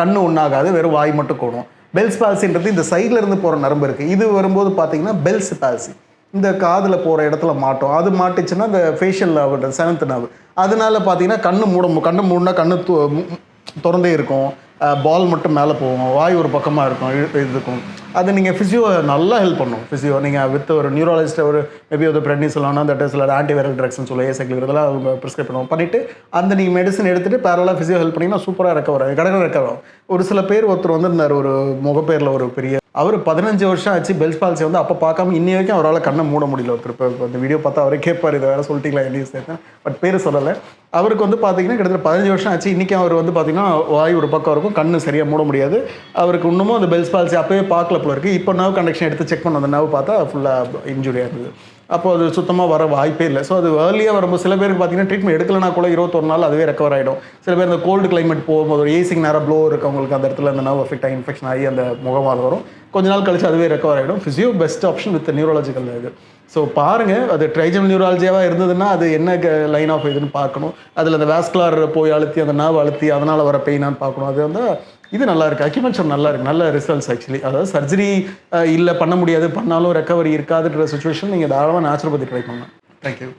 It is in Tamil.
கண்ணு ஒன்றாகாது, வெறும் வாய் மட்டும் கூடும். பெல்ஸ் பால்சின்றது இந்த சைடில் இருந்து போகிற நரம்பு இருக்குது. இது வரும்போது பார்த்தீங்கன்னா பெல்ஸ் பால்சி. இந்த காதில் போகிற இடத்துல மாட்டோம். அது மாட்டுச்சுன்னா இந்த ஃபேஷியல் நர்வு, செவன்த் நர்வு. அதனால பார்த்தீங்கன்னா கண்ணு மூடினா கண்ணு திறந்தே இருக்கும். பால் மட்டும் மேலே போகும், வாய் ஒரு பக்கமாக இருக்கும், இருக்கும். அது நீங்கள் ஃபிசியோ நல்லா ஹெல்ப் பண்ணும். ஃபிசியோ நீங்கள் வித் ஒரு நியூராலஜிஸ்ட் ஒரு மேபி ஒரு பிரெட்னிசோலானா தட் இஸ் ஆன்டிவைரல் ட்ரக்ஸ்னு சொல்லி ஏசைக்கிள் இதெல்லாம் அவங்க ப்ரிஸ்கிரைப் பண்ணுவோம். பண்ணிவிட்டு அந்த நீங்கள் மெடிசன் எடுத்துகிட்டு பேரலாக ஃபிசியோ ஹெல்ப் பண்ணிங்கன்னா சூப்பராக ரெக்கவர் ஆகும். கடற்கரை ரெக்கவர் ஆகும். ஒரு சில பேர் ஒருத்தர் வந்திருந்தார், ஒரு முகப்பேரில் ஒரு பெரிய அவர் 15 வருஷம் ஆச்சு பெல்ஸ் பால்சி வந்து அப்போ பார்க்காம இன்னி வரைக்கும் அவரால் கண்ணை மூட முடியல. ஒருத்தர் இப்போ இந்த வீடியோ பார்த்தா அவரே கேட்பார், இதை வேறு சொல்லிட்டீங்களா என்ன சேர்த்தேன், பட் பேர் சொல்லலை. அவருக்கு வந்து பார்த்தீங்கன்னா கிட்டத்தட்ட 15 வருஷம் ஆச்சு. இன்றைக்கி அவர் வந்து பார்த்தீங்கன்னா வாய் ஒரு பக்கம் இருக்கும், கண்ணு சரியாக மூட முடியாது. அவருக்கு இன்னமும் அந்த பெல்ஸ் பால்சி அப்போவே பார்க்கல போல இருக்குது. இப்போ நர்வ் கண்டக்ஷன் எடுத்து செக் பண்ண அந்த நர்வ் பார்த்தா ஃபுல்லாக இன்ஜுரியாக இருந்தது. அப்போ அது சுத்தமாக வர வாய்ப்பே இல்லை. ஸோ அது ஏர்லியாக வரும்போது சில பேருக்கு பார்த்தீங்கன்னா ட்ரீட்மெண்ட் எடுக்கலனா கூட 21 நாள் அதுவே ரெக்கவர் ஆகிடும். சில பேர் இந்த கோல்டு கிளைமேட் போகும்போது ஒரு ஏசிங் நேரம் ப்ளோ இருக்கவங்களுக்கு அந்த இடத்துல அந்த நர்வ் அஃபெக்ட் ஆகி இன்ஃபெக்ஷன் ஆகி அந்த முகவால் வரும். கொஞ்ச நாள் கழிச்சு அதுவே ரெக்கவர் ஆகிடும். Physio best option with neurological இது. ஸோ பாருங்கள், அது ட்ரைஜமல் நியூராலஜியாவாக இருந்ததுன்னா அது என்ன லைன் ஆஃப் இதுன்னு பார்க்கணும். அதில் அந்த வாஸ்குலர் போய் அழுத்தி அந்த நர்வ் அழுத்தி அதனால் வர பெயினான்னு பார்க்கணும். அது வந்து இது நல்லா இருக்குது, அக்யூபஞ்சர் நல்லா இருக்குது, நல்ல ரிசல்ட்ஸ் ஆக்சுவலி. அதாவது சர்ஜரி இல்லை பண்ண முடியாது, பண்ணாலும் ரெக்கவரி இருக்காதுன்ற சுச்சுவேஷன் நீங்கள் தாராளமாக நேச்சுரோபதி ட்ரை பண்ணலாம். தேங்க்யூ.